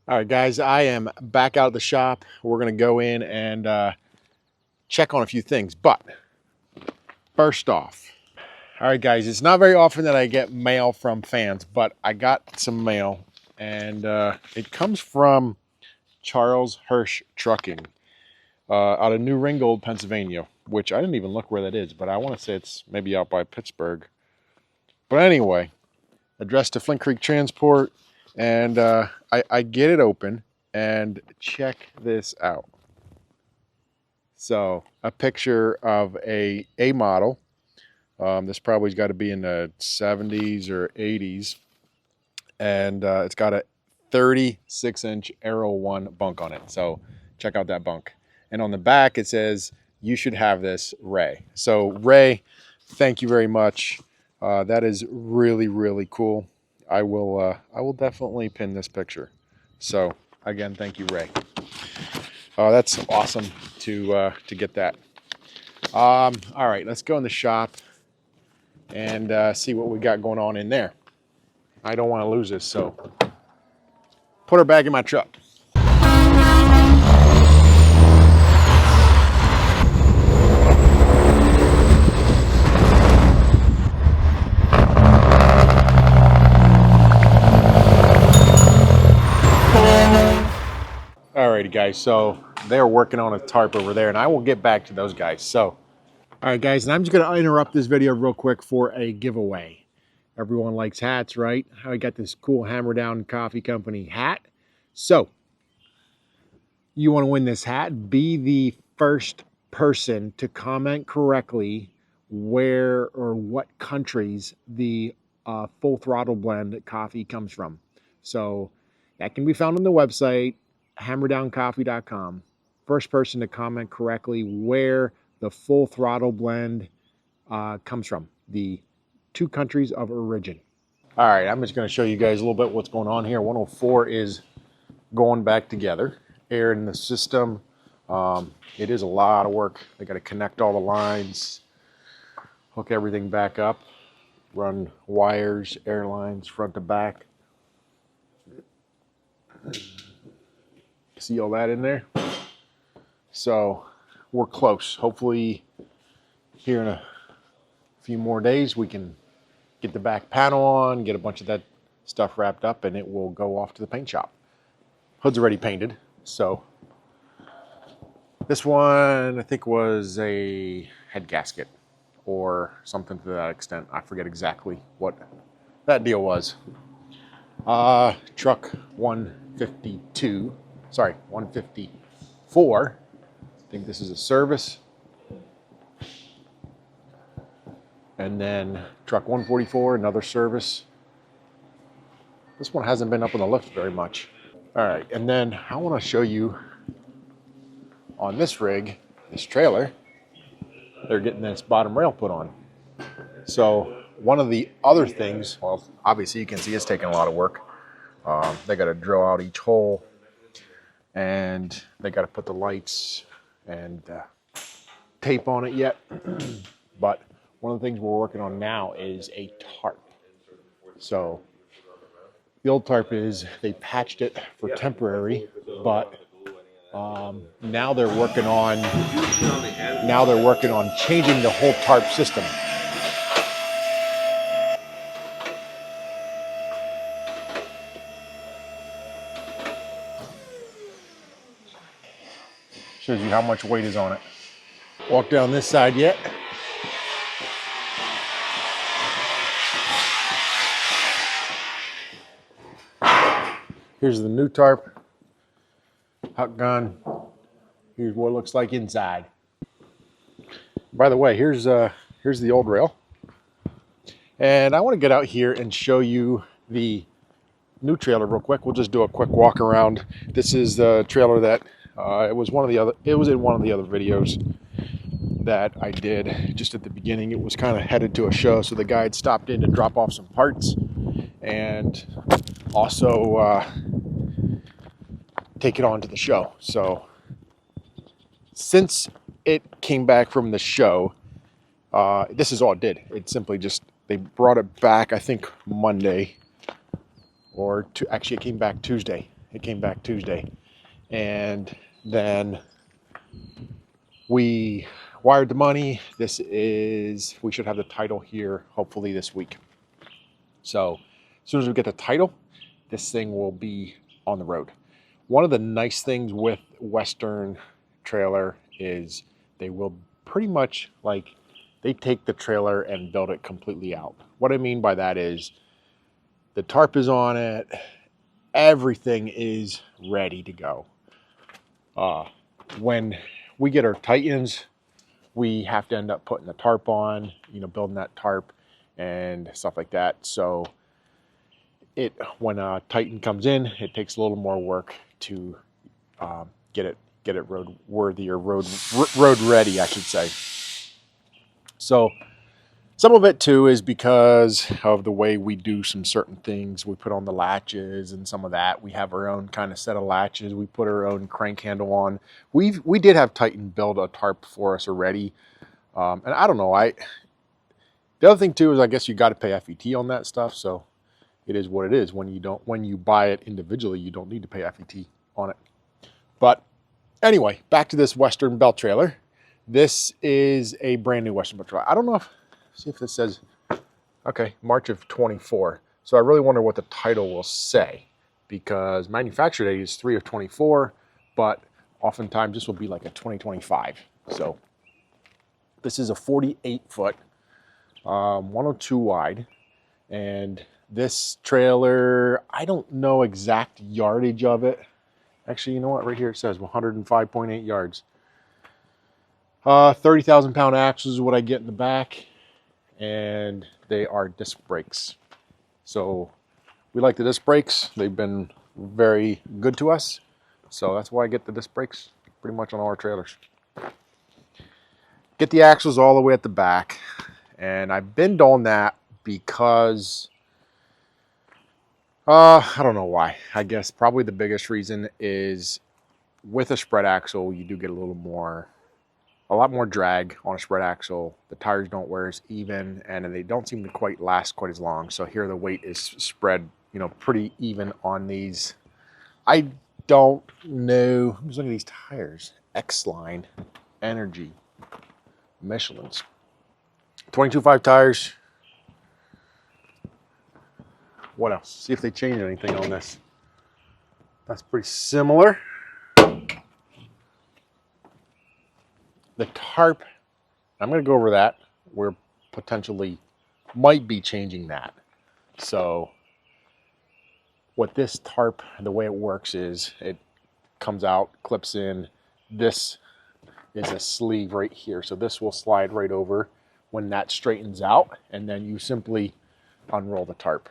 All right, guys, I am back out of the shop. We're going to go in and check on a few things. But first off, all right, guys, it's not very often that I get mail from fans, but I got some mail, and it comes from Charles Hirsch Trucking out of New Ringgold, Pennsylvania, which I didn't even look where that is, but I want to say it's maybe out by Pittsburgh. But anyway, addressed to Flint Creek Transport, and I get it open, and check this out. So a picture of a model. This probably's got to be in the 70s or 80s, and it's got a 36-inch Aero 1 bunk on it. So check out that bunk. And on the back it says, "You should have this, Ray." So Ray, thank you very much. That is really, really cool. I will definitely pin this picture. So again, thank you, Ray. That's awesome to get that. All right, let's go in the shop and see what we got going on in there. I don't want to lose this, so put her back in my truck. Alrighty, guys, so they're working on a tarp over there, and I will get back to those guys. So, all right, guys, and I'm just going to interrupt this video real quick for a giveaway. Everyone likes hats, right? I got this cool Hammer Down Coffee Company hat. So, you want to win this hat? Be the first person to comment correctly where or what countries the Full Throttle Blend coffee comes from. So, that can be found on the website, hammerdowncoffee.com. First person to comment correctly where the Full Throttle Blend comes from, the 2 countries of origin. All right, I'm just going to show you guys a little bit what's going on here. 104 is going back together, air in the system. It is a lot of work. They got to connect all the lines, hook everything back up, run wires, air lines front to back. See all that in there? So we're close. Hopefully here in a few more days we can get the back panel on, get a bunch of that stuff wrapped up, and it will go off to the paint shop. Hood's already painted. So this one I think was a head gasket or something to that extent. I forget exactly what that deal was. Truck 152. Sorry, 154. I think this is a service. And then truck 144, another service. This one hasn't been up on the lift very much. All right, and then I want to show you on this rig, this trailer, they're getting this bottom rail put on. So one of the other things, well, obviously you can see it's taking a lot of work. They got to drill out each hole, and they got to put the lights and tape on it yet. But one of the things we're working on now is a tarp. So the old tarp is they patched it for temporary, but now they're working on changing the whole tarp system. Shows you how much weight is on it. Walk down this side yet. Here's the new tarp. Huck gun. Here's what it looks like inside. By the way, here's the old rail. And I want to get out here and show you the new trailer real quick. We'll just do a quick walk around. This is the trailer that it was in one of the other videos that I did just at the beginning. It was kind of headed to a show, so the guy had stopped in to drop off some parts and also take it on to the show. So since it came back from the show, this is all it did. It simply just, they brought it back, I think Monday, or actually it came back Tuesday. It came back Tuesday. And then we wired the money. We should have the title here hopefully this week. So as soon as we get the title, this thing will be on the road. One of the nice things with Western trailer is they will pretty much they take the trailer and build it completely out. What I mean by that is the tarp is on it. Everything is ready to go. When we get our Titans, we have to end up putting the tarp on, building that tarp and stuff like that. So when a Titan comes in, it takes a little more work to get it road worthy or road ready, I should say. So some of it too is because of the way we do some certain things. We put on the latches and some of that. We have our own kind of set of latches. We put our own crank handle on. We did have Titan build a tarp for us already. And I don't know. The other thing too is I guess you got to pay FET on that stuff. So it is what it is. When you buy it individually, you don't need to pay FET on it. But anyway, back to this Western belt trailer. This is a brand new Western belt trailer. I don't know see if it says, okay, March of 24. So I really wonder what the title will say, because manufacture date is 3 of 24, but oftentimes this will be like a 2025. So this is a 48 foot, 102 wide. And this trailer, I don't know exact yardage of it. Actually, you know what? Right here it says 105.8 yards. 30,000 pound axles is what I get in the back. And they are disc brakes. So we like the disc brakes. They've been very good to us. So that's why I get the disc brakes pretty much on all our trailers. Get the axles all the way at the back. And I bend on that because, I don't know why. I guess probably the biggest reason is with a spread axle, you do get a lot more drag on a spread axle. The tires don't wear as even, and they don't seem to quite last quite as long. So here the weight is spread, pretty even on these. I don't know. I'm just looking at these tires. X-Line, Energy, Michelin's. 22.5 tires. What else? See if they change anything on this. That's pretty similar. The tarp, I'm going to go over that. We're potentially might be changing that. So what this tarp, the way it works is it comes out, clips in. This is a sleeve right here. So this will slide right over when that straightens out, and then you simply unroll the tarp.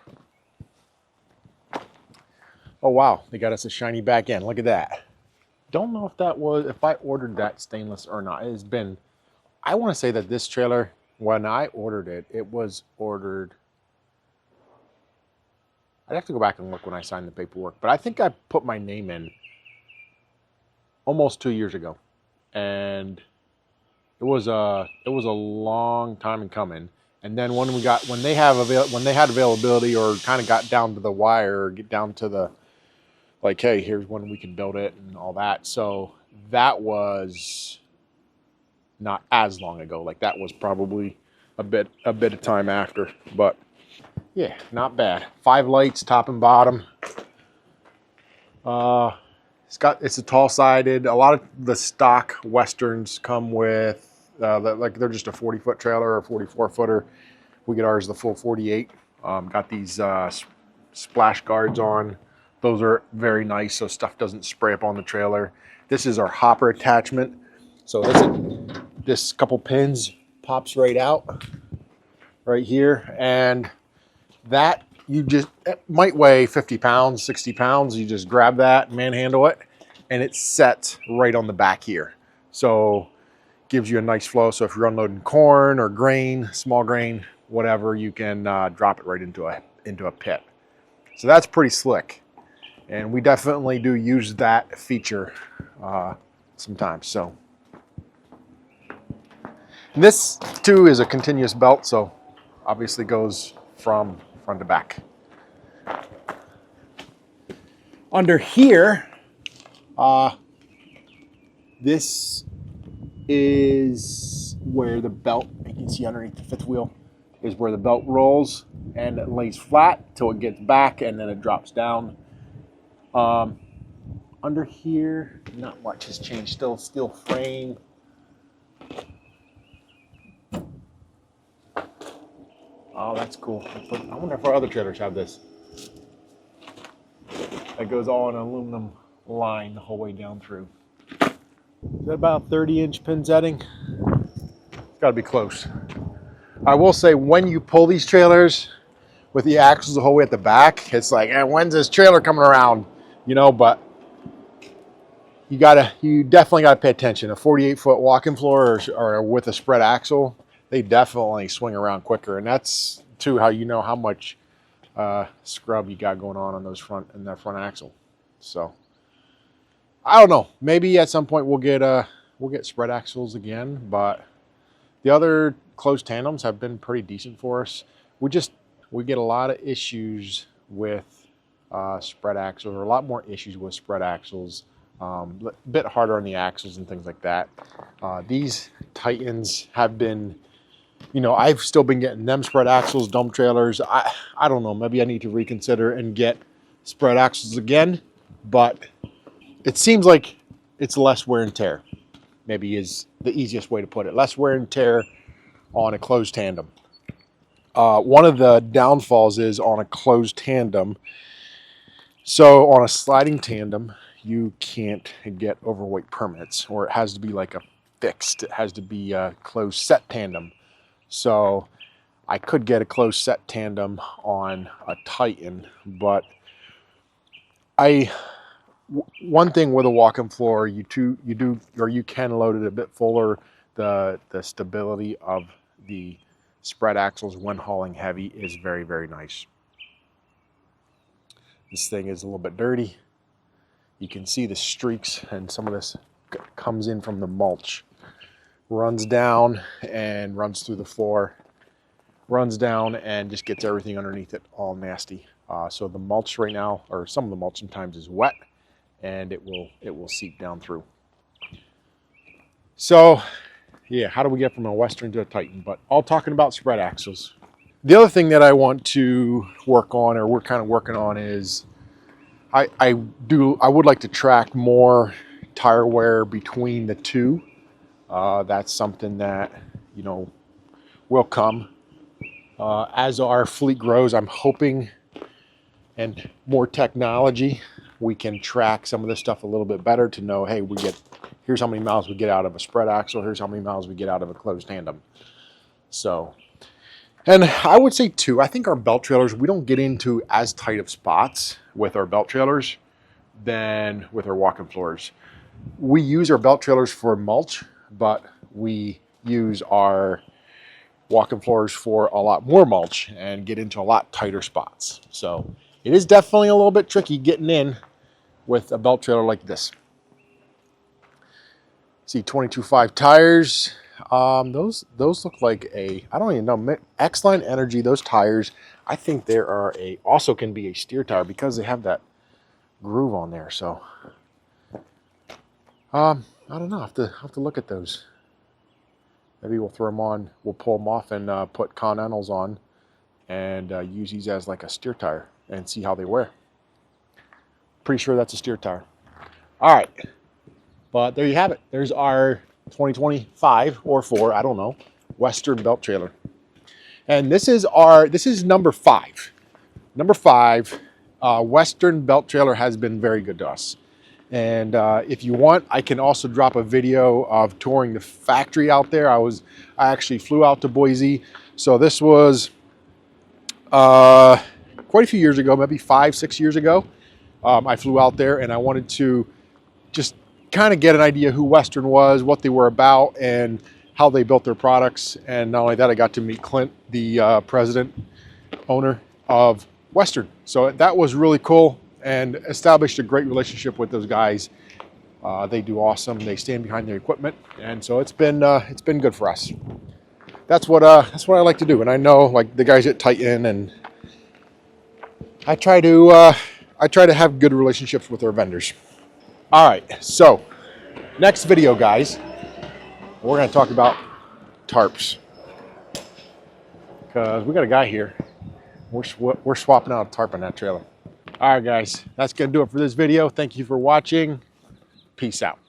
Oh wow, they got us a shiny back end. Look at that. Don't know if I ordered that stainless or not. It has been, I want to say that this trailer, when I ordered it, it was ordered, I'd have to go back and look when I signed the paperwork, but I think I put my name in almost 2 years ago. And it was a long time in coming. And then when they had availability, or kind of got down to the wire, or get down to the, like, hey, here's when we can build it and all that. So that was not as long ago. Like, that was probably a bit of time after. But yeah, not bad. 5 lights, top and bottom. It's a tall sided. A lot of the stock Westerns come with they're just a 40-foot trailer or a 44-footer. We get ours the full 48. Got these splash guards on. Those are very nice, so stuff doesn't spray up on the trailer. This is our hopper attachment. So this couple pins pops right out, right here. And that, it might weigh 50 pounds, 60 pounds. You just grab that, manhandle it, and it sets right on the back here. So gives you a nice flow. So if you're unloading corn or grain, small grain, whatever, you can drop it right into a pit. So that's pretty slick. And we definitely do use that feature sometimes. So, and this too is a continuous belt, so obviously goes from front to back. Under here, this is where the belt, you can see underneath the fifth wheel, is where the belt rolls and it lays flat till it gets back and then it drops down. Under here, not much has changed. Still steel frame. Oh, that's cool. I wonder if our other trailers have this. That goes all in an aluminum line the whole way down through. Is that about 30-inch pin setting? It's got to be close. I will say, when you pull these trailers with the axles the whole way at the back, it's like, when's this trailer coming around? You know, but you definitely gotta pay attention. A 48-foot walking floor or with a spread axle, they definitely swing around quicker, and that's too how you know how much scrub you got going on those front and that front axle. So I don't know. Maybe at some point we'll get spread axles again, but the other closed tandems have been pretty decent for us. We get a lot of issues with spread axles, or a lot more issues with spread axles. A bit harder on the axles and things like that. These Titans have been, you know, I've still been getting them spread axles, dump trailers. I don't know, maybe I need to reconsider and get spread axles again, but it seems like it's less wear and tear, maybe is the easiest way to put it. Less wear and tear on a closed tandem. One of the downfalls is on a closed tandem. So on a sliding tandem, you can't get overweight permits, or it has to be like it has to be a closed set tandem. So I could get a closed set tandem on a Titan, but one thing with a walk-in floor, you can load it a bit fuller. The stability of the spread axles when hauling heavy is very, very nice. This thing is a little bit dirty. You can see the streaks, and some of this comes in from the mulch. Runs down and runs through the floor. Runs down and just gets everything underneath it all nasty. So the mulch right now, or some of the mulch sometimes, is wet, and it will seep down through. So yeah, how do we get from a Western to a Titan? But all talking about spread axles. The other thing that I want to work on, or we're kind of working on, is I would like to track more tire wear between the two. That's something that, you know, will come as our fleet grows. I'm hoping, and more technology, we can track some of this stuff a little bit better to know, hey, here's how many miles we get out of a spread axle, here's how many miles we get out of a closed tandem. So, and I would say too, I think our belt trailers, we don't get into as tight of spots with our belt trailers than with our walk-in floors. We use our belt trailers for mulch, but we use our walk-in floors for a lot more mulch and get into a lot tighter spots. So it is definitely a little bit tricky getting in with a belt trailer like this. See 22.5 tires. Those look like I don't even know, X-Line Energy, those tires, I think also can be a steer tire because they have that groove on there. So I don't know, I have to look at those. Maybe we'll throw them on, we'll pull them off and put Continentals on and use these as like a steer tire and see how they wear. Pretty sure that's a steer tire. All right, but there you have it. There's our 2025 or 4, I don't know, Western belt trailer. And this is number 5. Number 5, Western belt trailer has been very good to us. And if you want, I can also drop a video of touring the factory out there. I actually flew out to Boise. So this was quite a few years ago, maybe 5-6 years ago. I flew out there and I wanted to just kind of get an idea who Western was, what they were about, and how they built their products. And not only that, I got to meet Clint, the president, owner of Western. So that was really cool, and established a great relationship with those guys. They do awesome. They stand behind their equipment, and so it's been good for us. That's what I like to do. And I know, like, the guys at Titan, and I try to I try to have good relationships with our vendors. All right, so next video, guys, we're going to talk about tarps, because we got a guy here. We're swapping out a tarp on that trailer. All right, guys, that's going to do it for this video. Thank you for watching. Peace out.